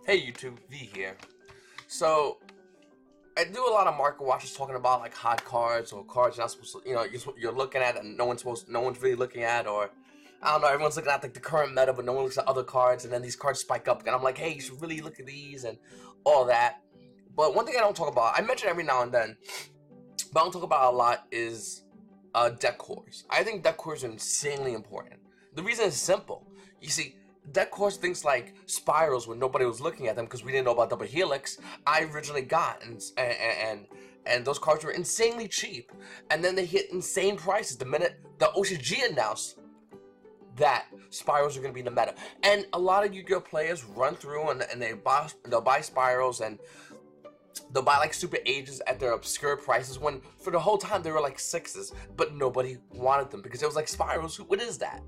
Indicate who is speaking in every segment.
Speaker 1: Hey YouTube, V here. So I do a lot of market watches talking about like hot cards or cards you're not supposed to, you're looking at and no one's really looking at, or I don't know, everyone's looking at like the current meta but no one looks at other cards, and then these cards spike up and I'm like, hey, you should really look at these and all that. But one thing I don't talk about, I mention every now and then, but I don't talk about a lot, is deck cores. I think deck cores are insanely important. The reason is simple. You see, deck cores, things like spirals when nobody was looking at them because we didn't know about double helix, I originally got, and those cards were insanely cheap, and then they hit insane prices the minute the OCG announced that spirals are going to be in the meta. And a lot of Yu-Gi-Oh players run through and they'll buy spirals, and they'll buy like super ages at their obscure prices when for the whole time they were like sixes, but nobody wanted them because it was like spirals. What is that?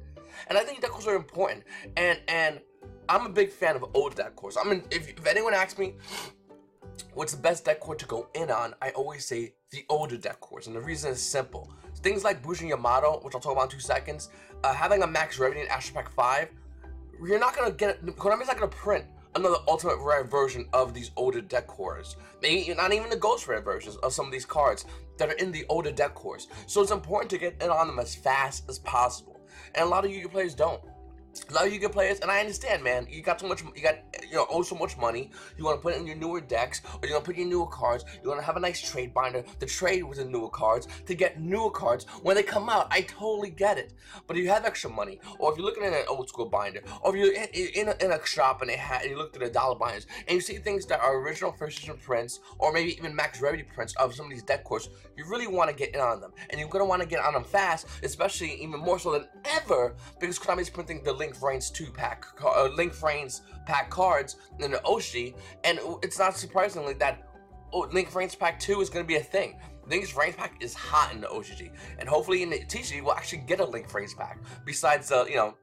Speaker 1: And I think deck cores are important, and I'm a big fan of old deck cores. I mean, if anyone asks me what's the best deck core to go in on, I always say the older deck cores, and the reason is simple. Things like YuGiOh, which I'll talk about in 2 seconds, having a max rarity in Astro Pack 5, you're not gonna get. Konami's not gonna print another ultimate rare version of these older deck cores. Maybe not even the ghost rare versions of some of these cards that are in the older deck cores. So it's important to get in on them as fast as possible. And a lot of Yu-Gi-Oh players don't. A lot of Yu-Gi-Oh players, and I understand, man, you owe so much money, you want to put it in your newer decks, or you want to put in your newer cards, you want to have a nice trade binder to trade with the newer cards, to get newer cards when they come out. I totally get it. But if you have extra money, or if you're looking at an old school binder, or if you're in a shop and you look through the dollar binders, and you see things that are original first edition prints, or maybe even max rarity prints of some of these deck cores, you really want to get in on them. And you're going to want to get on them fast, especially even more so than ever, because Konami is printing the Link Reigns 2-pack, Link Reigns pack cards in the OG, and it's not surprisingly that Link Reigns pack 2 is going to be a thing. Link Reigns pack is hot in the OG, and hopefully in the TCG we'll actually get a Link Reigns pack besides the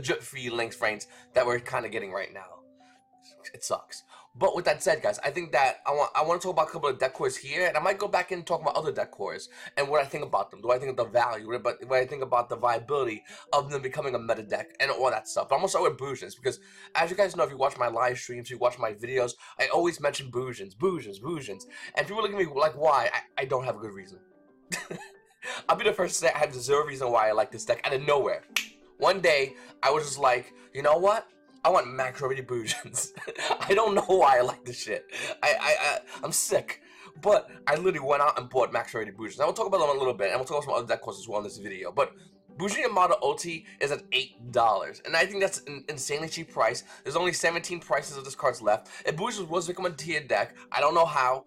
Speaker 1: drip free Link Reigns that we're kind of getting right now. It sucks. But with that said, guys, I think that I want to talk about a couple of deck cores here, and I might go back and talk about other deck cores and what I think about them. Do I think of the value? What I think about the viability of them becoming a meta deck and all that stuff. But I'm gonna start with Boujins because, as you guys know, if you watch my live streams, you watch my videos, I always mention Boujins. And people look at me like, why? I don't have a good reason. I'll be the first to say I have zero reason why I like this deck out of nowhere. One day, I was just like, you know what? I want max rarity Boujins. I don't know why I like this shit. I'm sick. But I literally went out and bought max rarity Boujins. I will talk about them a little bit, and we'll talk about some other deck cores as well in this video. But YuGiOh OT is at $8, and I think that's an insanely cheap price. There's only 17 prices of this cards left. If Boujins was to become a tier deck, I don't know how.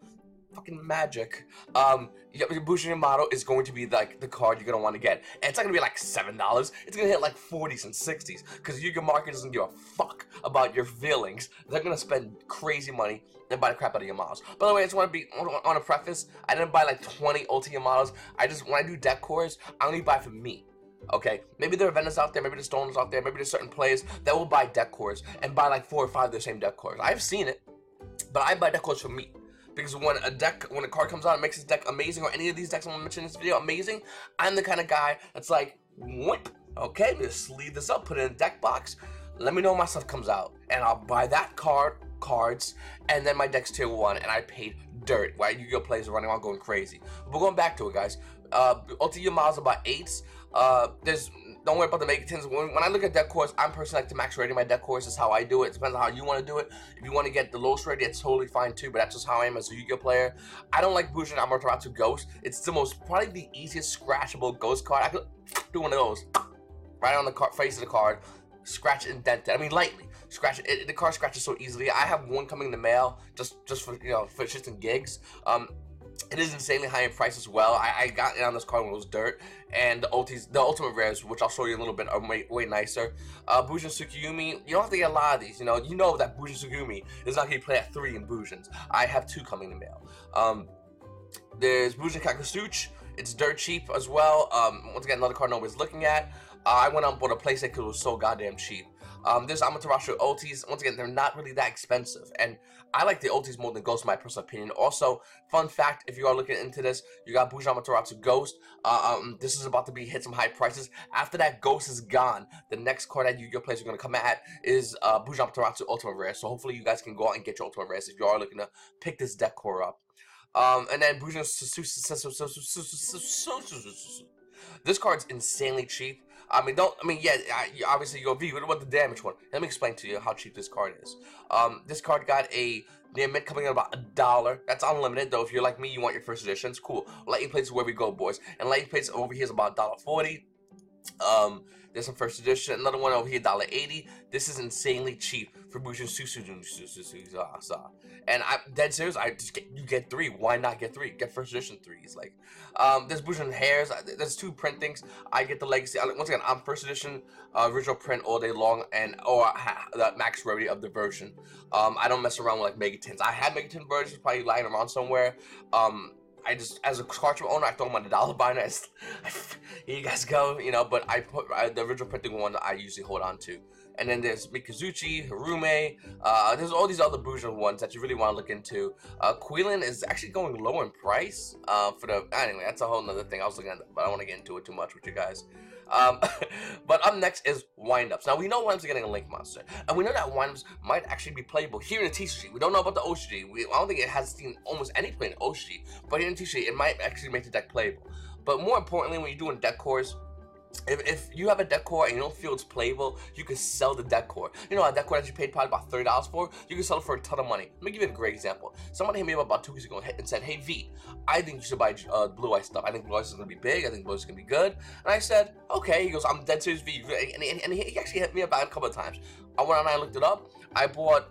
Speaker 1: Fucking magic. YuGiOh is going to be like the card you're gonna want to get, and it's not gonna be like $7. It's gonna hit like 40s and 60s because Yu-Gi-Oh market doesn't give a fuck about your feelings. They're gonna spend crazy money and buy the crap out of your models. By the way, I just want to preface, I didn't buy like 20 ultimate models. When I do deck cores, I only buy for me. Okay, maybe there are vendors out there, maybe there's stoners out there, maybe there's certain players that will buy deck cores and buy like 4 or 5 of the same deck cores. I've seen it, but I buy deck cores for me. Because when a card comes out and makes this deck amazing, or any of these decks I'm going to mention in this video amazing, I'm the kind of guy that's like, whoop, okay, let's sleeve this up, put it in a deck box, let me know when my stuff comes out, and I'll buy that cards, and then my deck's tier 1, and I paid dirt, while Yu-Gi-Oh players are running around going crazy. But going back to it, guys, ultimate models about 8s, don't worry about the mega tins. When I look at deck cores, I'm personally like to max rating my deck cores. Is how I do it. It depends on how you want to do it. If you want to get the lowest rating, it's totally fine too, but that's just how I am as a Yu-Gi-Oh player. I don't like Boujin Amaterasu Ghost. It's probably the easiest scratchable ghost card. I could do one of those right on the face of the card, scratch it, indent it. I mean, lightly scratch it. The card scratches so easily. I have one coming in the mail just for for shits and gigs. It is insanely high in price as well. I got it on this card when it was dirt, and the ultimate rares, which I'll show you in a little bit, are way nicer. Boujin Tsukuyomi, you don't have to get a lot of these. You know that Boujin Tsukuyomi is not going to play at 3 in Boujins. I have 2 coming in the mail. There's Boujin Kakasuch. It's dirt cheap as well. Once again, another card nobody's looking at. I went out and bought a playset because it was so goddamn cheap. There's Amaterasu ultis. Once again, they're not really that expensive, and I like the ultis more than Ghost, in my personal opinion. Also, fun fact, if you are looking into this, you got Buja Amaterasu Ghost. This is about to be hit some high prices. After that Ghost is gone, the next card that Yu-Gi-Oh players are going to come at is Buja Amaterasu Ultimate Rare. So hopefully you guys can go out and get your Ultimate Rares if you are looking to pick this deck core up. And then Buja. This card's insanely cheap. Yeah, obviously you go, V, what about the damage one? Let me explain to you how cheap this card is. This card got a near mint coming in about $1. That's unlimited, though. If you're like me, you want your first editions, cool. Lightning Plates is where we go, boys. And Lightning Plates over here is about $1.40. There's some first edition. Another one over here, $1.80. This is insanely cheap for Buja Susu. And I'm dead serious. You get 3. Why not get 3? Get first edition 3s. Like, there's Buja Hairs. There's 2 printings. I get the legacy. Once again, I'm first edition original print all day long, or the max rarity of the version. I don't mess around with like Megatins. I had Megatin versions probably lying around somewhere. I just, as a cartridge owner, I throw them on the dollar binder. Here you guys go, you know. But I put the original printing one that I usually hold on to. And then there's Mikazuchi, Harume. There's all these other Buja ones that you really want to look into. Quilin is actually going low in price. Anyway, that's a whole nother thing I was looking at, but I don't want to get into it too much with you guys. But up next is windups. Now we know windups are getting a Link Monster, and we know that windups might actually be playable here in the TCG. We don't know about the OCG. I don't think it has seen almost any play in OCG, but here in TCG it might actually make the deck playable. But more importantly, when you're doing deck cores, if you have a deck core and you don't feel it's playable, you can sell the deck core. You know, a deck core that you paid probably about $30 for, you can sell it for a ton of money. Let me give you a great example. Somebody hit me up about 2 weeks ago and said, hey V, I think you should buy Blue Ice stuff. I think Blue Ice is going to be big. I think Blue Ice is going to be good. And I said, okay. He goes, I'm dead serious V. And he actually hit me up a couple of times. I went on and I looked it up. I bought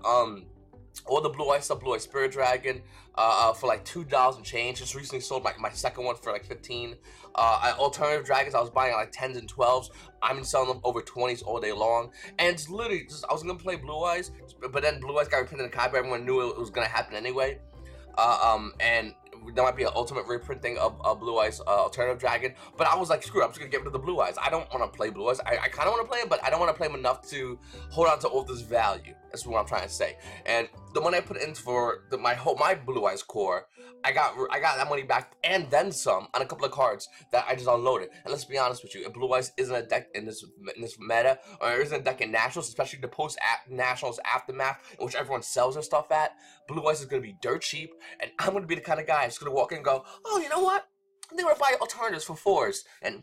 Speaker 1: all the Blue Ice stuff, Blue Ice Spirit Dragon, for like $2 and change. Just recently sold my second one for like 15. Alternative dragons, I was buying like 10s and 12s. I've been selling them over 20s all day long. And it's literally just, I was gonna play Blue Eyes, but then Blue Eyes got reprinted in the copy. Everyone knew it was gonna happen anyway. And there might be an ultimate reprinting of Blue Eyes Alternative Dragon, but I was like, screw it, I'm just gonna get rid of the Blue Eyes. I don't want to play Blue Eyes. I kind of want to play them, but I don't want to play them enough to hold on to all this value. That's what I'm trying to say. And the money I put in for my Blue Eyes core, I got that money back and then some on a couple of cards that I just unloaded. And let's be honest with you, if Blue Eyes isn't a deck in this meta, or isn't a deck in Nationals, especially the post-Nationals aftermath, in which everyone sells their stuff at, Blue Eyes is going to be dirt cheap, and I'm going to be the kind of guy who's going to walk in and go, oh, you know what? I'm going to buy alternatives for 4s, and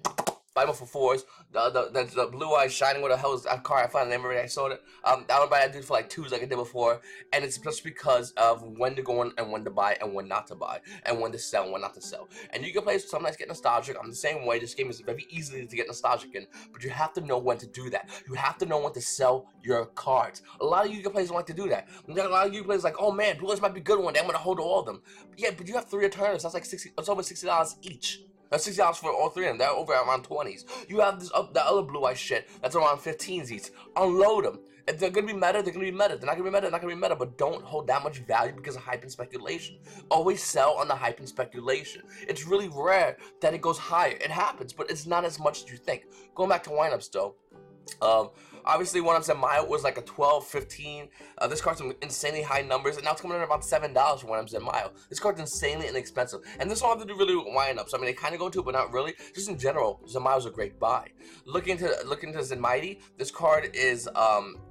Speaker 1: buy them for 4s. The Blue Eyes Shining, what the hell is that card? I found the name already, I sold it. I would buy that dude for like 2s like I did before, and it's just because of when to go in and when to buy and when not to buy, and when to sell and when not to sell. And you can play sometimes get nostalgic. I'm the same way. This game is very easy to get nostalgic in, but you have to know when to do that. You have to know when to sell your cards. A lot of Yu-Gi-Oh players don't like to do that. A lot of Yu-Gi-Oh players like, oh man, Blue Eyes might be good one day, I'm gonna hold all of them. Yeah, but you have 3 alternatives. That's like it's over $60 each. That's $60 for all 3 of them. They're over around 20s. You have this the other Blue Eyes shit that's around 15s each. Unload them. If they're gonna be meta, they're gonna be meta. They're not gonna be meta, they're not gonna be meta. But don't hold that much value because of hype and speculation. Always sell on the hype and speculation. It's really rare that it goes higher. It happens, but it's not as much as you think. Going back to windups though. Obviously, one of them Mile was like a 12, 15. This card's some insanely high numbers, and now it's coming in about $7 for one of them Mile. This card's insanely inexpensive, and this don't have to do really with windups. I mean, they kind of go into it, but not really. Just in general, Zemile's a great buy. Look into Zenmighty. This card is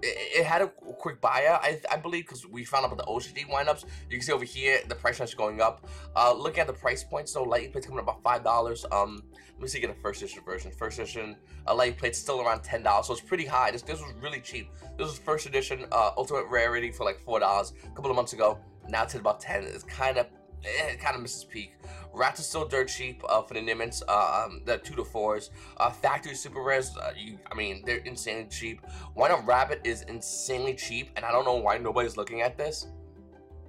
Speaker 1: it had a quick buyout, I believe, because we found out about the OCD windups. You can see over here the price range going up. Looking at the price points, though, Lightning Plate's coming up about $5. Let me see, get a first edition version. First edition Lightning Plate's still around $10, so it's pretty high. This was really cheap. This was first edition ultimate rarity for like $4 a couple of months ago. Now it's at about 10. It's kind of misses peak. Rats are still dirt cheap for the Nimitz. The 2 to 4s. Factory super rares. I mean, they're insanely cheap. Wind-Up Rabbit is insanely cheap, and I don't know why nobody's looking at this.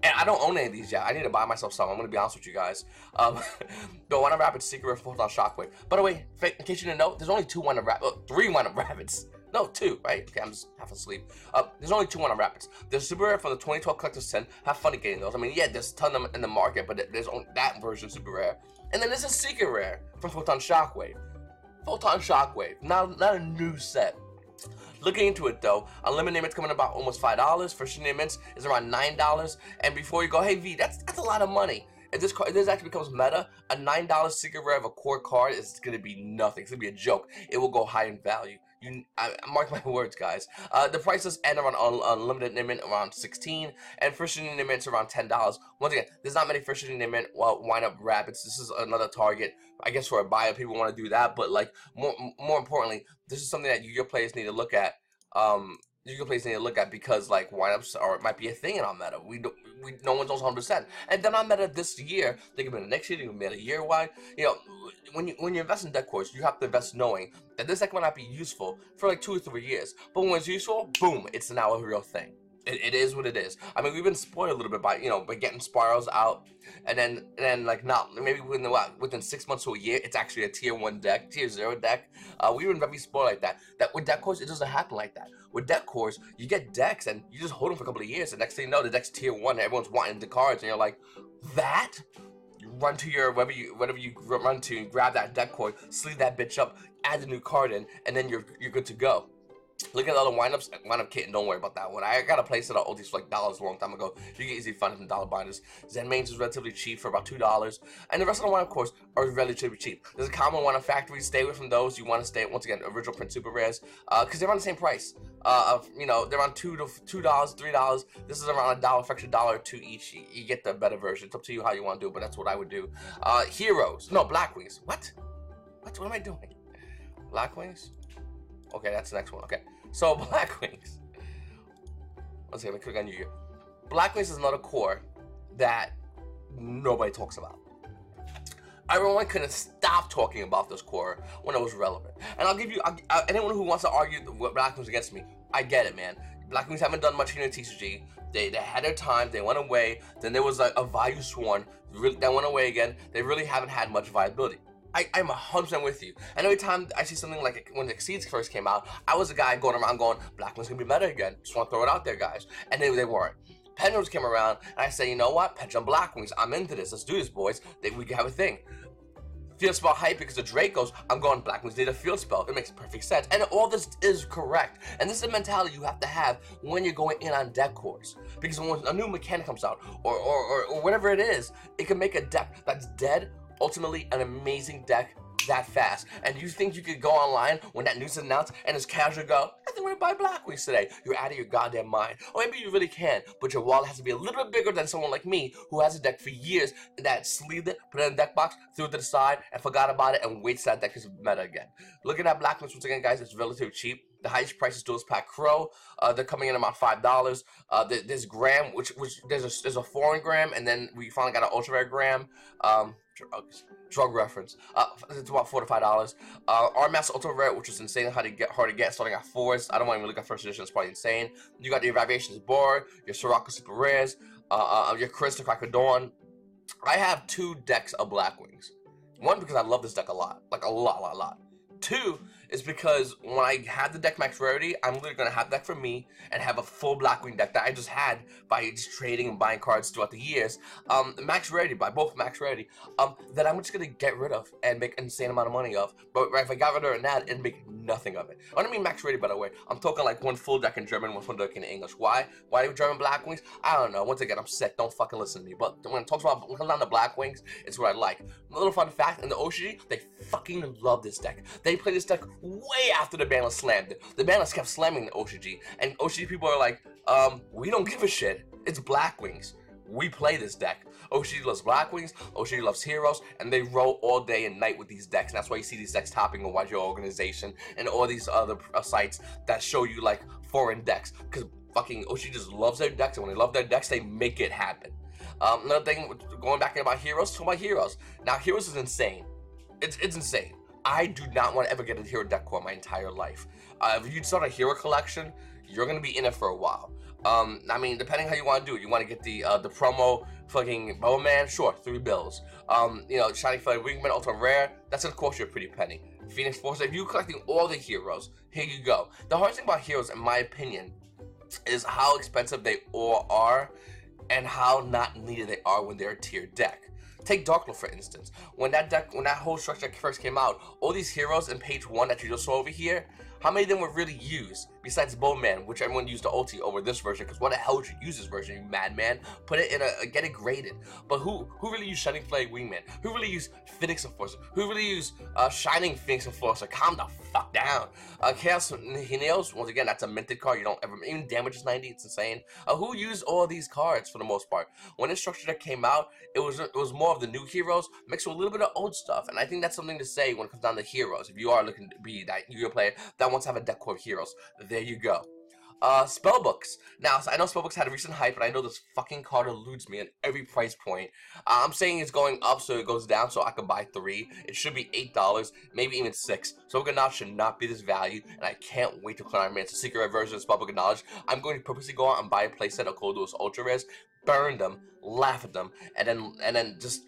Speaker 1: And I don't own any of these yet. I need to buy myself some. I'm going to be honest with you guys. The Wind-Up Rabbit's secret rare Photon Shockwave. By the way, in case you didn't know, there's only 2 Wind-Up Rabbits. 3 Wind-Up Rabbits. No, 2, right? Okay, I'm just half asleep. There's only 2 Wind-Up Rabbits. There's super rare from the 2012 Collector's 10. Have fun getting those. I mean, yeah, there's a ton of them in the market, but there's only that version super rare. And then there's a secret rare from Photon Shockwave. Photon Shockwave. Not a new set. Looking into it though, unlimited mints coming about almost $5. First unit mints is around $9. And before you go, hey V, that's a lot of money. If this actually becomes meta, a $9 secret rare of a core card is going to be nothing. It's going to be a joke. It will go high in value. I mark my words, guys. The prices end around unlimited mint around $16, and first unit mints around $10. Once again, there's not many first unit mint wind up rabbits. This is another target, I guess, for a buyer. People want to do that, but like more importantly, this is something that YuGiOh players need to look at. YuGiOh players need to look at because like windups might be a thing in our meta. No one knows 100%, and they're not meta this year. They can be the next year. They can be a year wide. You know, when you invest in deck cores, you have to invest knowing that this deck might not be useful for like 2 or 3 years, but when it's useful, boom, it's now a real thing. It is what it is. I mean, we've been spoiled a little bit by by getting Spirals out, and then like not maybe within 6 months to a year, it's actually a tier 1 deck, tier 0 deck. We've been very spoiled like that. That with deck cores, it doesn't happen like that. With deck cores, you get decks and you just hold them for a couple of years, and next thing you know, the deck's tier 1, and everyone's wanting the cards, and you're like, that. You run to your whatever you run to, grab that deck core, sleeve that bitch up, add the new card in, and then you're good to go. Look at all the windup kit, and don't worry about that one. I got a place at Aldi's for like $1 a long time ago. You can easily find it from dollar binders. Zen Mains is relatively cheap for about $2, and the rest of the windup, of course, are relatively cheap. There's a common windup factory. Stay away from those. You want to stay once again original print super rares, because they're on the same price. They're on $2 to $3. This is around $1 for extra $1 or $2 each. You get the better version. It's up to you how you want to do it, but that's what I would do. Heroes, no Blackwings. What am I doing? Blackwings. Okay, that's the next one. Okay, so Blackwings. Let's see, let me click on YuGiOh. Blackwings is another core that nobody talks about. Everyone couldn't stop talking about this core when it was relevant. And I'll give you, anyone who wants to argue Blackwings against me, I get it, man. Blackwings haven't done much here in TCG. They had their time, they went away. Then there was a Value Sworn that went away again. They really haven't had much viability. I'm 100% with you. And every time I see something like when the Exceeds first came out, I was a guy going around going, Blackwing's gonna be meta again. Just want to throw it out there, guys. And they weren't. Pendulums came around, and I say, you know what? Pendulum Blackwings, I'm into this. Let's do this, boys. We can have a thing. Field spell hype because of Dracos. I'm going Blackwings need a field spell. It makes perfect sense. And all this is correct. And this is a mentality you have to have when you're going in on deck cores. Because when a new mechanic comes out, or whatever it is, it can make a deck that's dead ultimately an amazing deck that fast. And you think you could go online when that news is announced and it's casual go, I think we're gonna buy Blackwings today. You're out of your goddamn mind. Or maybe you really can, but your wallet has to be a little bit bigger than someone like me who has a deck for years that sleeved it, put it in a deck box, threw it to the side, and forgot about it and waits that deck is meta again. Looking at Blackwings once again, guys, it's relatively cheap. The highest price is Duelist Pack Crow. They're coming in about $5. There's Gram, which there's a foreign Gram, and then we finally got an ultra rare Gram. Drug reference. It's about $4 to $5. Armaster Ultra Rare, which is insane hard to get, starting at 4s. I don't want to even look at first edition. It's probably insane. You got your Variations board, your Sirocco Super Rares, your Crystal Crack of Dawn. I have 2 decks of Blackwings. One, because I love this deck a lot, like a lot. 2 is because when I have the deck max rarity, I'm literally gonna have that for me and have a full Blackwing deck that I just had by just trading and buying cards throughout the years. Max rarity, by both max rarity, that I'm just gonna get rid of and make an insane amount of money of. But if I got rid of that, it'd make nothing of it. I don't mean max rarity, by the way. I'm talking like one full deck in German, one full deck in English. Why? Why German Blackwings? I don't know. Once again, I'm sick. Don't fucking listen to me. But when it comes down to Blackwings, it's what I like. A little fun fact: in the OCG, they fucking love this deck. They play this deck way after the banlist slammed it. The banlist kept slamming the OCG, and OCG people are like, we don't give a shit. It's Blackwings. We play this deck. OCG loves Blackwings, OCG loves Heroes, and they roll all day and night with these decks. And that's why you see these decks topping on YuGiOh organization and all these other sites that show you like foreign decks. Because fucking OCG just loves their decks, and when they love their decks, they make it happen. Another thing, going back about Heroes, talk about Heroes. Now, Heroes is insane. It's insane. I do not want to ever get a hero deck core my entire life. If you start a hero collection, you're gonna be in it for a while. I mean, depending how you want to do it, you want to get the promo fucking Bowman, sure, $3. Shiny Flare Wingman, Ultra Rare, that's gonna cost you a pretty penny. Phoenix Force, if you're collecting all the heroes, here you go. The hardest thing about heroes, in my opinion, is how expensive they all are and how not needed they are when they're a tier deck. Take Darklo for instance. When that whole structure first came out, all these heroes in page 1 that you just saw over here, How many of them were really used? Besides Bowman, which everyone used the ulti over this version, because what the hell would you use this version, you madman? Put it in get it graded. But who really used Shining Flame Wingman? Who really used Phoenix Enforcer? Who really used Shining Phoenix Enforcer? Calm the fuck down. Chaos Hineos, once again, that's a minted card. You don't ever, even damage is 90, it's insane. Who used all these cards for the most part? When this structure deck came out, it was more of the new heroes mixed with a little bit of old stuff, and I think that's something to say when it comes down to heroes. If you are looking to be that Yu-Gi-Oh player that wants to have a deck of heroes, there you go. Spellbooks. Now, so I know Spellbooks had a recent hype, but I know this fucking card eludes me at every price point. I'm saying it's going up, so it goes down, so I can buy 3. It should be $8, maybe even 6. Spellbook of Knowledge should not be this value, and I can't wait to clear Iron Man. It's a secret version of Spellbook of Knowledge. I'm going to purposely go out and buy a playset of Cold Duelist Ultra Rares, burn them, laugh at them, and then just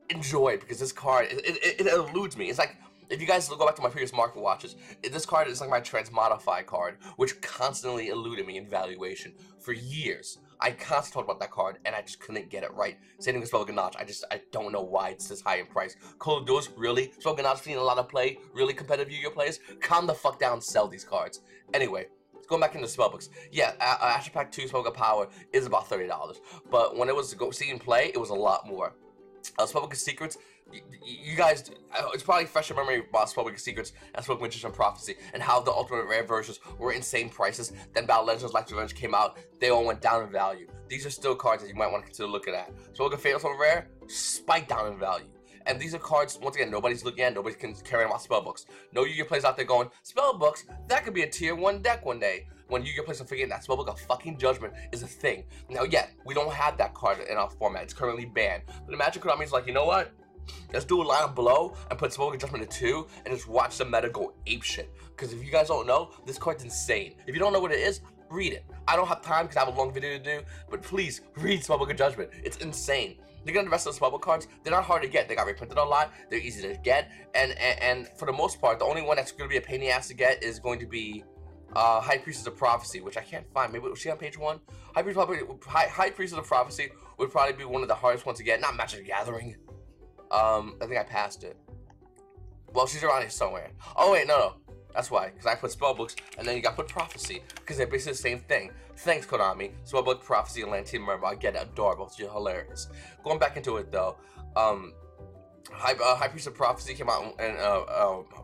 Speaker 1: enjoy it, because this card, it eludes me. It's like, if you guys go back to my previous market watches, this card is like my Transmodify card, which constantly eluded me in valuation for years. I constantly talked about that card, and I just couldn't get it right. Same thing with Spellbook of Knowledge. I don't know why it's this high in price. Cold Duelist, really? Spellbook of Knowledge seen a lot of play, really competitive Yu-Gi-Oh players? Calm the fuck down, sell these cards. Anyway, going back into Spellbooks, yeah, Astral Pack 2 Spellbook of Power is about $30, but when it was seen play, it was a lot more. Spellbook of Secrets, you guys, it's probably fresh in memory about Spellbook of Secrets and Spellbook of Magician Prophecy, and how the Ultimate Rare versions were insane prices. Then Battle Legends Life's Revenge came out, they all went down in value. These are still cards that you might want to consider looking at. Spellbook of Fatal Ultimate Rare, spiked down in value. And these are cards, once again, nobody's looking at, nobody can carry them out Spellbooks. No Yu-Gi-Oh players out there going, Spellbooks, that could be a tier 1 deck one day. When Yu-Gi-Oh players are forgetting that Spellbook of fucking Judgment is a thing. Now, yeah, we don't have that card in our format. It's currently banned. But the Magic Konami's like, you know what? Let's do a line below and put Spellbook of Judgment to 2 and just watch the meta go apeshit. Because if you guys don't know, this card's insane. If you don't know what it is, read it. I don't have time because I have a long video to do, but please read Spellbook of Judgment. It's insane. Look at the rest of the Spellbook cards. They're not hard to get. They got reprinted a lot. They're easy to get. And for the most part, the only one that's going to be a pain in the ass to get is going to be High Priestess of Prophecy, which I can't find. Maybe was she on page 1? High Priestess of Prophecy would probably be one of the hardest ones to get. Not Magic the Gathering. I think I passed it. Well, she's around here somewhere. Oh wait, no. That's why, because I put Spellbooks, and then you got to put Prophecy, because they're basically the same thing. Thanks, Konami. Spellbook, Prophecy, and Lantine Mermaid. I get it, adorable. It's hilarious. Going back into it though, High Priest of Prophecy came out in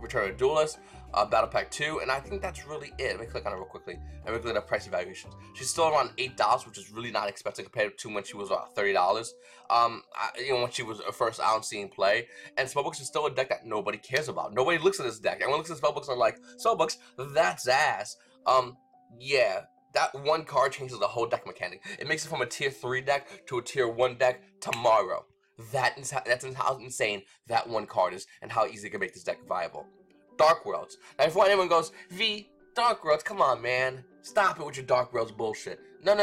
Speaker 1: Return of the Duelist, Battle Pack 2, and I think that's really it. Let me click on it real quickly and look at the price evaluations. She's still around $8, which is really not expensive compared to when she was $30. You know, when she was first out and seeing play. And Spellbooks is still a deck that nobody cares about. Nobody looks at this deck. Everyone looks at Spellbooks and like, Spellbooks, that's ass. Yeah. That one card changes the whole deck mechanic. It makes it from a tier 3 deck to a tier 1 deck tomorrow. That's how insane that one card is and how easy it can make this deck viable. Dark Worlds. Now, before anyone goes, V, Dark Worlds, come on, man. Stop it with your Dark Worlds bullshit. No.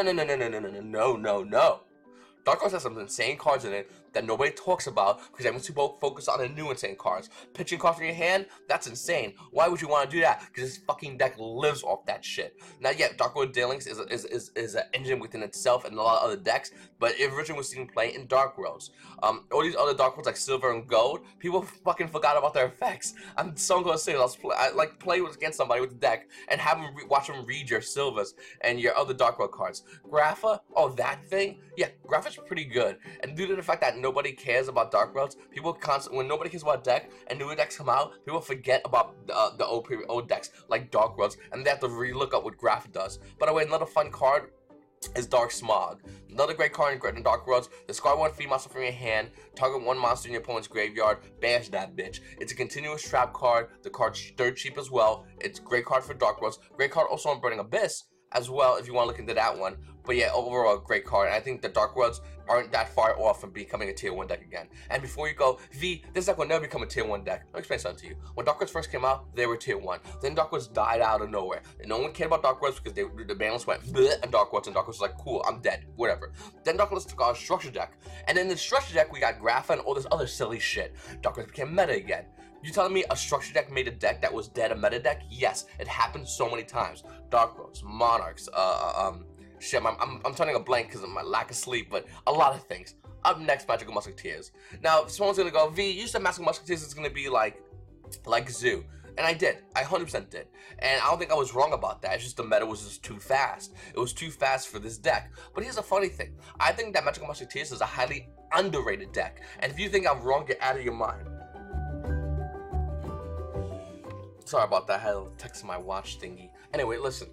Speaker 1: Dark Worlds has some insane cards in it that nobody talks about because everyone's too focused on the new insane cards. Pitching cards from your hand, that's insane. Why would you want to do that? Because this fucking deck lives off that shit. Now, yeah, Dark World Dealings is an engine within itself and a lot of other decks, but it originally was seen play in Dark Worlds. All these other Dark Worlds like Silver and Gold, people fucking forgot about their effects. I'm so gonna say, I like play against somebody with the deck and have them watch them read your Silvers and your other Dark World cards. Grapha, oh that thing, yeah, Grapha's pretty good. And due to the fact that nobody cares about Dark Worlds, people when nobody cares about deck and newer decks come out, people forget about the old decks like Dark Worlds, and they have to re-look up what Grapha does. By the way, another fun card is Dark Smog. Another great card in Dark Worlds. Discard 1 free monster from your hand, target 1 monster in your opponent's graveyard, bash that bitch. It's a continuous trap card. The card's dirt cheap as well. It's a great card for Dark Worlds. Great card also on Burning Abyss as well if you want to look into that one. But yeah, overall, great card. And I think the Dark Worlds aren't that far off from becoming a tier 1 deck again. And before you go, V, this deck will never become a tier 1 deck. I'll explain something to you. When Dark Worlds first came out, they were tier 1. Then Dark Worlds died out of nowhere. And no one cared about Dark Worlds because the balance went bleh and Dark Worlds was like, cool, I'm dead, whatever. Then Dark Worlds took our structure deck. And in the structure deck, we got Grapha and all this other silly shit. Dark Worlds became meta again. You telling me a structure deck made a deck that was dead a meta deck? Yes, it happened so many times. Dark Worlds, Monarchs, shit, I'm turning a blank because of my lack of sleep, but a lot of things. Up next, Magical Musketeers. Now, someone's gonna go, V, you said Magical Musketeers is gonna be like Zoo. And I did. I 100% did. And I don't think I was wrong about that. It's just the meta was just too fast. It was too fast for this deck. But here's the funny thing. I think that Magical Musketeers is a highly underrated deck. And if you think I'm wrong, get out of your mind. Sorry about that. I had a text my watch thingy. Anyway, listen.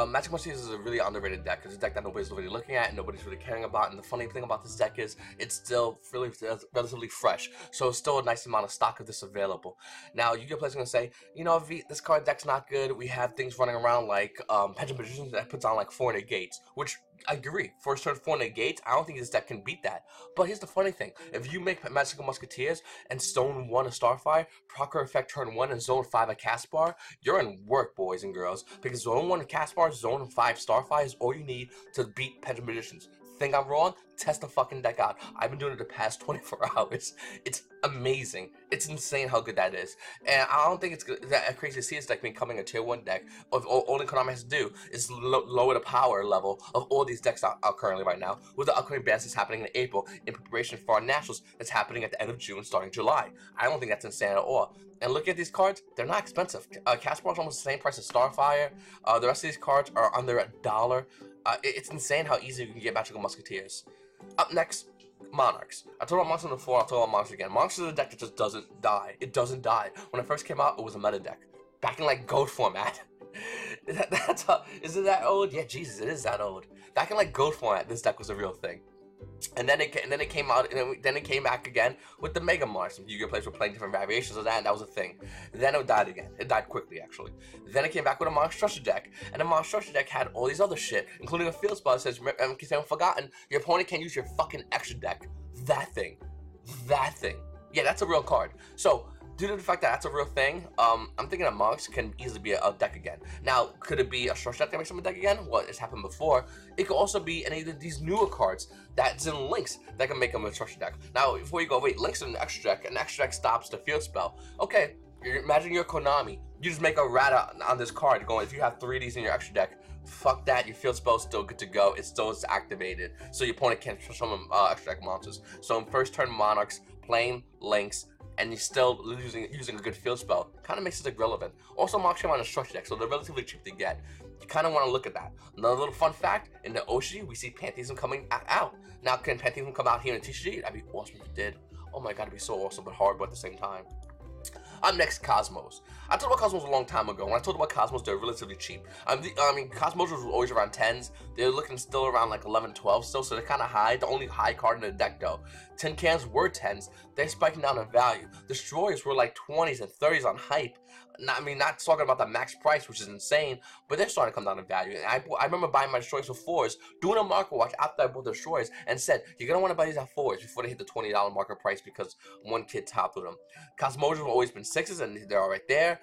Speaker 1: Magic Musketeers is a really underrated deck. It's a deck that nobody's really looking at and nobody's really caring about. And the funny thing about this deck is it's still really relatively fresh. So it's still a nice amount of stock of this available. Now, YuGiOh players are going to say, you know, V, this card deck's not good. We have things running around like Pension Magicians that puts on like 4 negates, which I agree. First turn 4 negates, I don't think this deck can beat that. But here's the funny thing. If you make Magical Musketeers and Zone 1 a Starfire, Procker Effect turn 1 and Zone 5 a Castbar, you're in work, boys and girls. Because Zone 1 a Castbar, Zone 5 Starfire is all you need to beat Pension Magicians. Think I'm wrong? Test the fucking deck out. I've been doing it the past 24 hours. It's amazing. It's insane how good that is. And I don't think it's that crazy to see this deck becoming a tier 1 deck. All Konami has to do is lower the power level of all these decks out currently right now, with the upcoming bans that's happening in April in preparation for our Nationals that's happening at the end of June, starting July. I don't think that's insane at all. And look at these cards, they're not expensive. Castbar is almost the same price as Starfire. The rest of these cards are under $1. It's insane how easy you can get Magical Musketeers. Up next, Monarchs. I told about Monarchs before, I'll talk about Monarchs again. Monarchs is a deck that just doesn't die. It doesn't die. When it first came out, it was a meta deck. Back in like Goat format. Is it that old? Yeah, Jesus, it is that old. Back in like Goat format, this deck was a real thing. And then it came out, and then it came back again with the Mega Monarchs. Some YuGiOh players were playing different variations of that, and that was a thing. Then it died again. It died quickly, actually. Then it came back with a Monarch Structure deck, and the Monarch Structure deck had all these other shit, including a field spell that says, in case I haven't forgotten, your opponent can't use your fucking extra deck. That thing. That thing. Yeah, that's a real card. So, due to the fact that that's a real thing, I'm thinking that Monarchs can easily be a deck again. Now, could it be a structure deck that makes them a deck again? Well, it's happened before. It could also be any of these newer cards that's in Links that can make them a structure deck. Now, before you go, wait, Links is an extra deck stops the field spell. Okay, imagine you're Konami. You just make a rat on this card going, if you have 3 of these in your extra deck, fuck that, your field spell is still good to go. It's still activated, so your opponent can't summon extra deck monsters. So in first turn Monarchs, playing Links, and you're still using a good field spell, kind of makes it relevant. Also, Monarchs came on a structure deck, so they're relatively cheap to get. You kind of want to look at that. Another little fun fact, in the OCG, we see Pantheism coming out. Now, can Pantheism come out here in TCG? That'd be awesome if it did. Oh my god, it'd be so awesome, but horrible at the same time. Up next, Cosmos. I talked about Cosmos a long time ago. When I talked about Cosmos, they're relatively cheap. I mean, Cosmos was always around 10s. They're looking still around like 11, 12 still, so they're kind of high. The only high card in the deck, though. Tin Cans were 10s. They're spiking down in value. Destroyers were like 20s and 30s on hype. Not talking about the max price, which is insane, but they're starting to come down in value. And I remember buying my Destroyers for 4s, doing a market watch after I bought the Destroyers, and said, you're going to want to buy these at 4s before they hit the $20 market price because one kid topped with them. Cosmos have always been 6s, and they're all right there.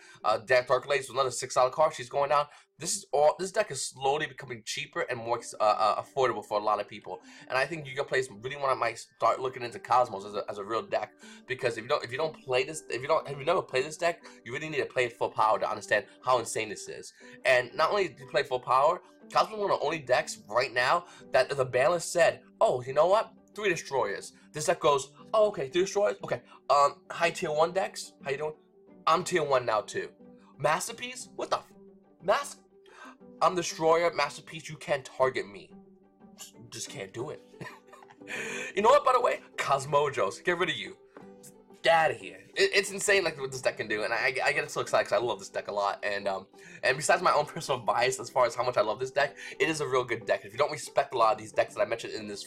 Speaker 1: Dark Ladies was another $6 card. She's going down. This deck is slowly becoming cheaper and more affordable for a lot of people, and I think YuGiOh players really might start looking into Cosmos as a real deck, because if you don't play this, if you never played this deck, you really need to play it full power to understand how insane this is. And not only do you play full power, Cosmos is one of the only decks right now that the balance said, oh, you know what? 3 Destroyers. This deck goes, oh, okay, 3 Destroyers. Okay, high tier 1 decks. How you doing? I'm tier 1 now too. Masterpiece? What the? I'm Destroyer, Masterpiece, you can't target me. Just can't do it. You know what, by the way? Cosmojos, get rid of you. Get out of here. It's insane like what this deck can do, and I get so excited because I love this deck a lot, and besides my own personal bias as far as how much I love this deck, it is a real good deck. If you don't respect a lot of these decks that I mentioned in this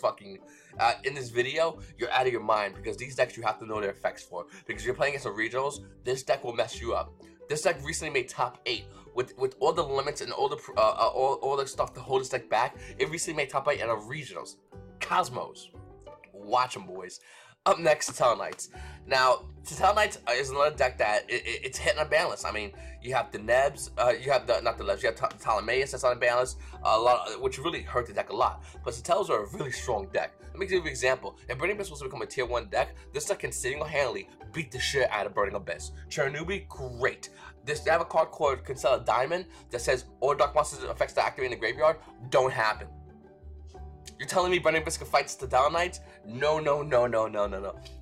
Speaker 1: in this video, you're out of your mind, because these decks you have to know their effects for, because if you're playing against the regionals, this deck will mess you up. This deck recently made top 8 with all the limits and all the stuff to hold this deck back. It recently made top 8 in the regionals. Cosmos, watch them, boys. Up next, Tatel Knights. Now, Tatel Knights is another deck that it's hitting a balance. I mean, you have the Nebs, you have not the Lebs, you have Ptolemaeus that's on balance, which really hurt the deck a lot. But Tatels are a really strong deck. Let me give you an example. If Burning Abyss was to become a tier 1 deck, this deck can single-handedly beat the shit out of Burning Abyss. Chernobyl, great. They have a card called Kinsella Diamond that says all Dark Monsters effects that activate in the graveyard don't happen. You're telling me Burning Abyss can fight Tatel Knights? No.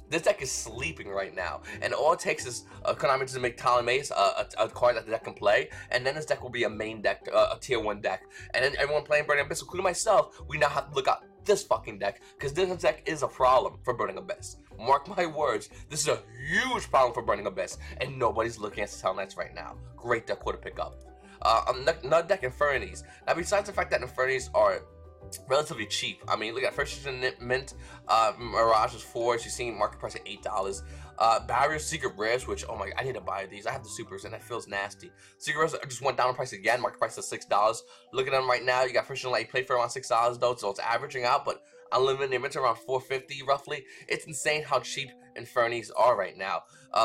Speaker 1: This deck is sleeping right now, and all it takes is Konami to make Talon Mace a card that the deck can play, and then this deck will be a main deck, a tier 1 deck, and then everyone playing Burning Abyss, including myself, we now have to look out this fucking deck, because this deck is a problem for Burning Abyss. Mark my words, this is a huge problem for Burning Abyss, and nobody's looking at Talon Knights right now. Great deck to pick up. Another deck, Infernies. Now, besides the fact that Infernies are relatively cheap. I mean, look at first edition mint, Mirage is $4. You're seeing market price at $8. Barrier Secret Rares, which, oh my, I need to buy these. I have the supers and that feels nasty. Secret Rares just went down in price again. Market price is $6. Look at them right now. You got first edition, like, you play for around $6 though, so it's averaging out, but unlimited image around $4.50 roughly. It's insane how cheap Infernies are right now.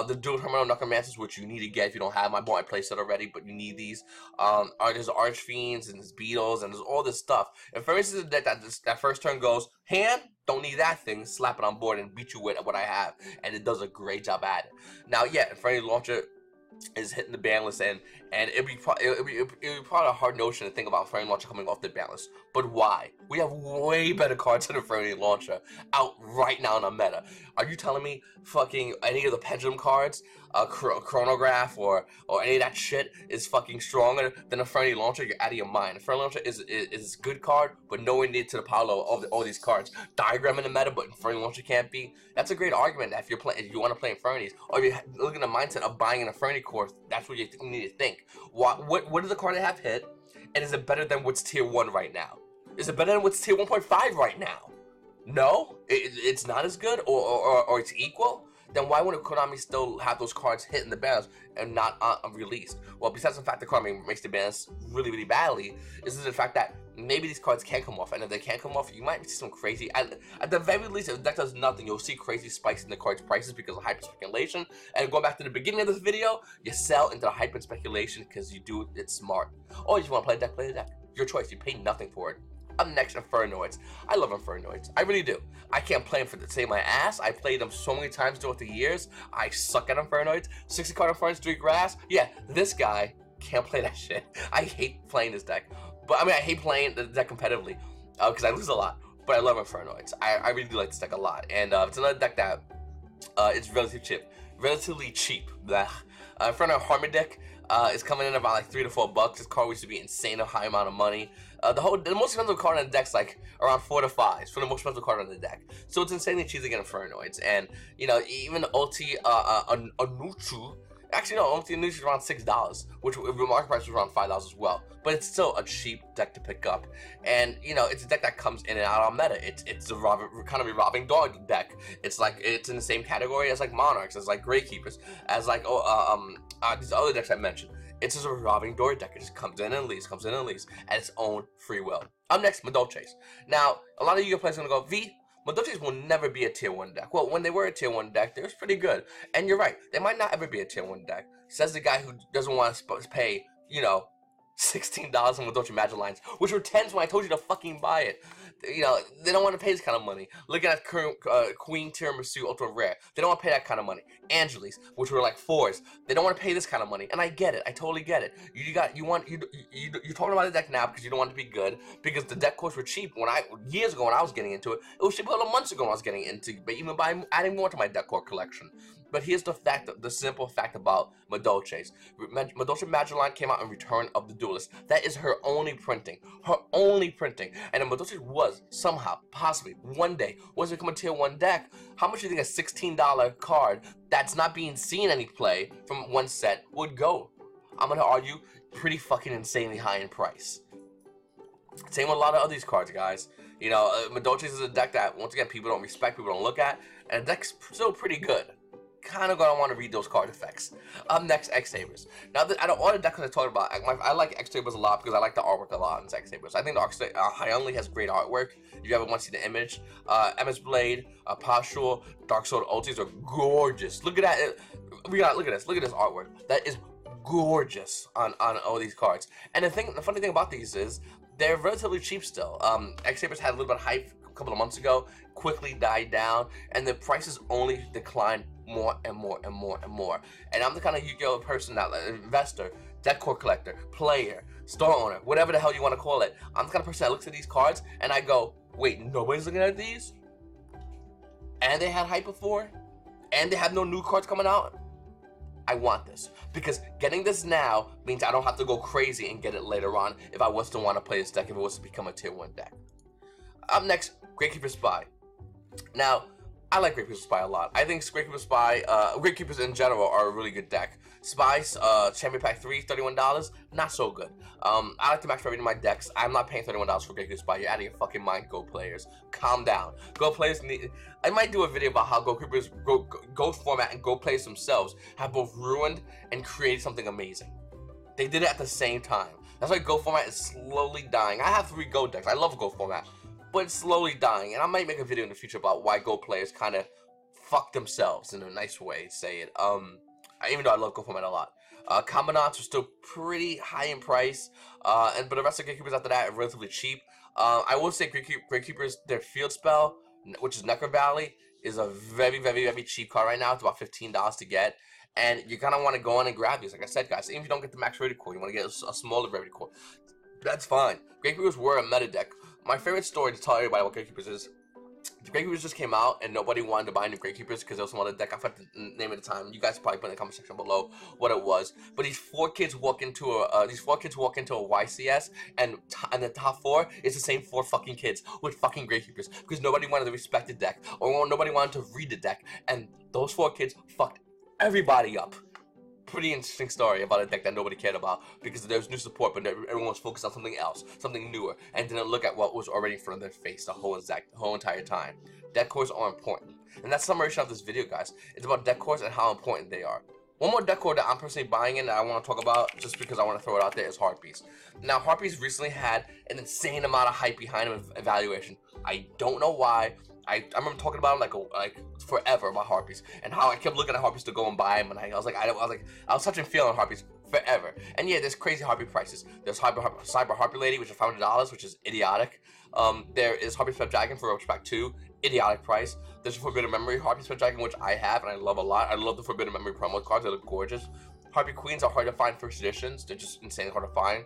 Speaker 1: The dual terminal Necromancers, which you need to get if you don't have my boy, I placed it already, but you need these. There's Archfiends and there's Beetles and there's all this stuff. Infernies is a deck that first turn goes, hand, don't need that thing, slap it on board and beat you with what I have, and it does a great job at it. Now, yeah, Infernies Launcher is hitting the ban list, and it'd be probably a hard notion to think about Infernities Launcher coming off the ban list. But why? We have way better cards than Infernities Launcher out right now in the meta. Are you telling me fucking any of the Pendulum cards, Chronograph or any of that shit is fucking stronger than Infernities Launcher? You're out of your mind. Infernities Launcher is a good card, but nowhere near to the power of all these cards. Diagram in the meta, but Infernities Launcher can't be. That's a great argument that if you want to play Infernities, or if you're looking at the mindset of buying an Infernities core, that's what you need to think. What is the card they have hit, and is it better than what's tier 1 right now? Is it better than what's tier 1.5 right now? No? It's not as good, or it's equal? Then why wouldn't Konami still have those cards hit in the bans and not released? Well, besides the fact that Konami makes the bans really, really badly, is the fact that maybe these cards can't come off, and if they can't come off, you might see some crazy, at the very least, if the deck does nothing, you'll see crazy spikes in the cards' prices because of hyper speculation. And going back to the beginning of this video, you sell into the hyper speculation because you do it smart. Or if you want to play a deck, play a deck. Your choice. You pay nothing for it. Up next, Infernoids. I love Infernoids. I really do. I can't play them for to save my ass. I played them so many times throughout the years. I suck at Infernoids. 60 card Infernoids, 3 grass. Yeah, this guy can't play that shit. I hate playing this deck. But I mean, I hate playing the deck competitively because I lose a lot. But I love Infernoids. I really do like this deck a lot. And it's another deck that it's relatively cheap. Inferno Harmony deck is coming in about like $3 to $4. This card used to be insane a high amount of money. The most expensive card on the deck's like around $4 to $5 for the most expensive card on the deck. So it's insanely cheap to get Infernoids. And you know, even Ulti Anuchu. Actually, no, Ulti Anuchu is around $6, which the market price was around $5 as well. But it's still a cheap deck to pick up, and you know, it's a deck that comes in and out on meta. It's a kind of revolving door deck. It's like it's in the same category as like Monarchs, as like Gravekeepers, as like these other decks I mentioned. It's just a revolving door deck. It just comes in and leaves, at its own free will. Up next, Madolches. Now, a lot of you players are gonna go, V, Madolches will never be a tier 1 deck. Well, when they were a tier 1 deck, they was pretty good. And you're right, they might not ever be a tier 1 deck. Says the guy who doesn't want to pay, you know, $16 on Madolche Magic Lines, which were 10s when I told you to fucking buy it. You know, they don't want to pay this kind of money. Look at Queen Tiramisu Ultra Rare. They don't want to pay that kind of money. Angeles, which were like 4s. They don't want to pay this kind of money, and I get it. I totally get it. You're talking about the deck now because you don't want it to be good, because the deck cores were cheap years ago when I was getting into it. It was cheap a couple months ago when I was getting into it, but even by adding more to my deck core collection. But here's the simple fact about Madolches. Madolche Magic Line came out in Return of the Duelist. That is her only printing. And if Madolche was somehow, possibly, one day, was to become a tier 1 deck, how much do you think a $16 card that's not being seen any play from one set would go? I'm gonna argue pretty fucking insanely high in price. Same with a lot of other these cards, guys. You know, Madolches is a deck that, once again, people don't respect, people don't look at, and the deck's still pretty good. Kind of gonna want to read those card effects. Up next, X-Sabers. Now, out of all the decks I talked about, I like X-Sabers a lot because I like the artwork a lot in X-Sabers. I think the Hyunli has great artwork. If you ever want to see the image, MS Blade, Pashul, Dark Sword Ultis are gorgeous. Look at that. Look at this. Look at this artwork. That is gorgeous on all these cards. And the funny thing about these is they're relatively cheap still. X-Sabers had a little bit of hype a couple of months ago, quickly died down, and the prices only declined more and more and more and more. And I'm the kind of YuGiOh person, that investor, deck core collector, player, store owner, whatever the hell you want to call it. I'm the kind of person that looks at these cards and I go, wait, nobody's looking at these? And they had hype before? and they have no new cards coming out, I want this. Because getting this now means I don't have to go crazy and get it later on if I was to want to play this deck, if it was to become a tier 1 deck. Up next, Gravekeeper Spy. Now, I like Gravekeeper Spy a lot. I think Gravekeeper Spy, Gravekeepers in general are a really good deck. Spice, Champion Pack 3, $31, not so good. I like to max rarity in my decks. I'm not paying $31 for Gravekeeper Spy. You're out of your fucking mind, Go players. Calm down. Go players need... I might do a video about how Go Creepers, Go format and Go players themselves have both ruined and created something amazing. They did it at the same time. That's why Go format is slowly dying. I have 3 Go decks. I love Go format, but it's slowly dying. And I might make a video in the future about why Go players kind of fuck themselves in a nice way, say it. Even though I love Go format a lot. Combinants are still pretty high in price, but the rest of Gravekeepers after that are relatively cheap. I will say Gravekeepers, their field spell, which is Necro Valley, is a very, very, very cheap card right now. It's about $15 to get, and you kind of want to go in and grab these. Like I said, guys, even if you don't get the max rated core, you want to get a smaller rated core, that's fine. Gravekeepers were a meta deck. My favorite story to tell everybody what Gravekeepers is, the Gravekeepers just came out and nobody wanted to buy new Gravekeepers because there was some other deck. I forgot the name at the time. You guys probably put in the comment section below what it was. But these 4 kids walk into a YCS, and the top 4 is the same 4 fucking kids with fucking Gravekeepers because nobody wanted to respect the deck or nobody wanted to read the deck, and those 4 kids fucked everybody up. Pretty interesting story about a deck that nobody cared about because there was new support, but everyone was focused on something else, something newer, and didn't look at what was already in front of their face the whole entire time. Deck cores are important, and that's the summation of this video, guys. It's about deck cores and how important they are. One more deck core that I'm personally buying in that I want to talk about just because I want to throw it out there is Harpies. Now, Harpies recently had an insane amount of hype behind them in evaluation. I don't know why. I remember talking about them like forever about Harpies and how I kept looking at Harpies to go and buy them, and I was touching feeling on Harpies forever. And yeah, there's crazy Harpy prices. There's Cyber Harpy Lady, which is $500, which is idiotic. There is Harpy Spec Dragon for Roach Pack 2, idiotic price. There's Forbidden Memory Harpy Spec Dragon, which I have and I love a lot. I love the Forbidden Memory promo cards. They look gorgeous. Harpy Queens are hard to find first editions. They're just insanely hard to find.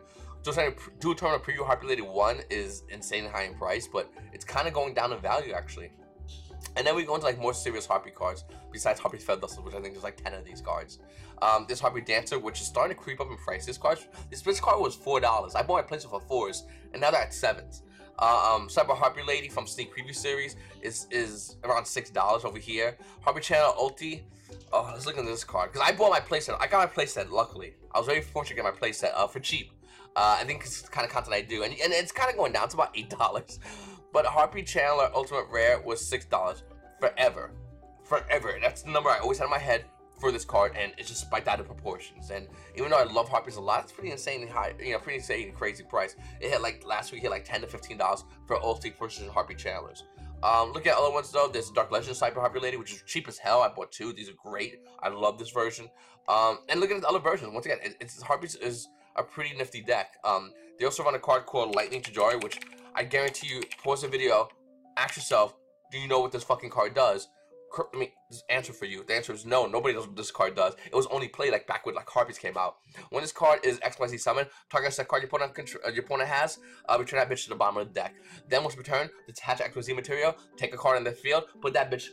Speaker 1: Dual Terminal Preview Harpy Lady 1 is insanely high in price, but it's kind of going down in value actually. And then we go into like more serious Harpy cards besides Harpy Fed Dustle, which I think there's like 10 of these cards. This Harpy Dancer, which is starting to creep up in price. This card was $4. I bought my place for 4s, and now they're at 7s. Cyber Harpy Lady from Sneak Preview Series is around $6 over here. Harpy Channel Ulti. Oh, let's look at this card because I bought my playset. I got my playset. Luckily, I was very fortunate to get my playset for cheap. I think it's the kind of content I do, and it's kind of going down. It's about $8. But Harpy Channeler Ultimate Rare was $6 forever. Forever. That's the number I always had in my head for this card, and it's just spiked out of proportions. And even though I love Harpies a lot, it's pretty insanely high, pretty insane crazy price. It hit like last week, hit like $10 to $15 for Ulti versus Harpy Channelers. Look at other ones though. There's Dark Legends Cyber Harpy Lady, which is cheap as hell. I bought 2. These are great. I love this version. And look at the other versions. Once again, Harpies is a pretty nifty deck. They also run a card called Lightning Tajari, which I guarantee you, pause the video, ask yourself, do you know what this fucking card does? This answer for you. The answer is no. Nobody knows what this card does. It was only played like back when like Harpies came out. When this card is XYZ summon, target that card your opponent has, return that bitch to the bottom of the deck. Then once returned, detach XYZ material, take a card in the field, put that bitch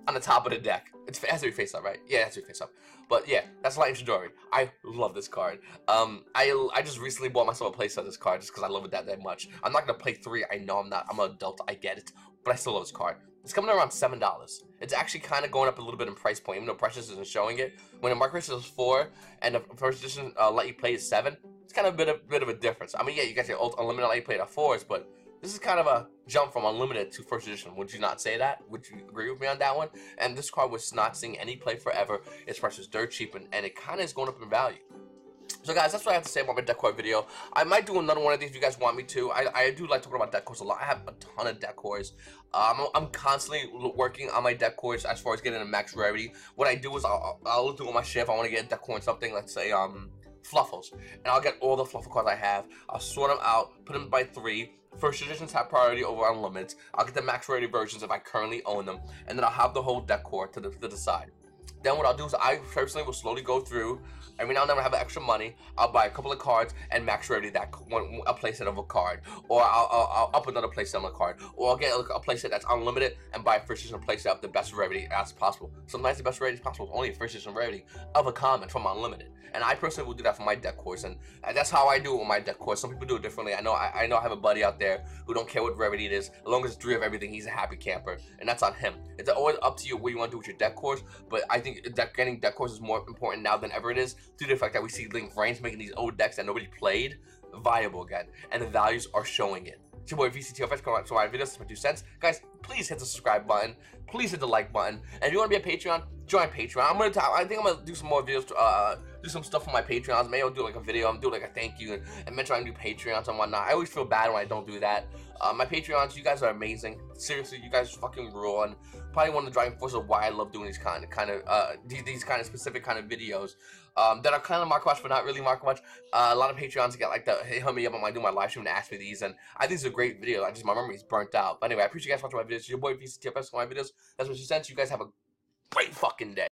Speaker 1: on the top of the deck. It has to be face up, right? Yeah, it has to be face up. But yeah, that's Lightning Tajari. I love this card. I just recently bought myself a playset of this card just because I love it that much. I'm not gonna play 3. I know I'm not. I'm an adult. I get it. But I still love this card. It's coming around $7. It's actually kind of going up a little bit in price point, even though Precious isn't showing it. When the market price is 4 and the first edition let you play is 7, it's kind of a bit of a difference. I mean, yeah, you got your unlimited let you play at 4s, but this is kind of a jump from unlimited to first edition. Would you not say that? Would you agree with me on that one? And this card was not seeing any play forever. Its price is dirt cheap, and it kind of is going up in value. So guys, that's what I have to say about my deck core video. I might do another one of these if you guys want me to. I do like talking about deck cores a lot. I have a ton of deck cores. I'm constantly working on my deck cores as far as getting a max rarity. What I do is I'll do on my shift. I want to get a deck core in something, let's say Fluffles, and I'll get all the Fluffle cards I have. I'll sort them out, put them by 3. First editions have priority over Unlimited. I'll get the max rarity versions if I currently own them, and then I'll have the whole deck core to the side. Then what I'll do is I personally will slowly go through. Every now and then when I have extra money, I'll buy a couple of cards and max rarity that one, a playset of a card, or I'll up another playset of a card, or I'll get a playset that's unlimited and buy a first edition playset of the best rarity as possible. Sometimes the best rarity as possible is only a first edition rarity of a common from unlimited, and I personally will do that for my deck course, and that's how I do it with my deck course. Some people do it differently. I know I have a buddy out there who don't care what rarity it is, as long as it's 3 of everything, he's a happy camper, and that's on him. It's always up to you what you want to do with your deck course, but I think that getting deck course is more important now than ever it is, due to the fact that we see Link Vrains making these old decks that nobody played viable again, and the values are showing it. It's your boy vctrfs, come on to my videos, that's my 2 cents. Guys, please hit the subscribe button, please hit the like button, and if you want to be a Patreon, join Patreon. I think I'm gonna do some more videos, do some stuff for my Patreons. Maybe I'll do like a video, I'm doing like a thank you and mention I do Patreons and whatnot. I always feel bad when I don't do that. My Patreons, you guys are amazing. Seriously, you guys fucking rule, and probably one of the driving forces of why I love doing these kind of specific kind of videos that are kind of Mark Watch, but not really Mark Watch. A lot of Patreons get like hit me up when I do my live stream and ask me these, and I think it's a great video. I just, my memory's burnt out. But anyway, I appreciate you guys watching my videos. Your boy vctrfs, my videos. That's what she sent. You guys have a great fucking day.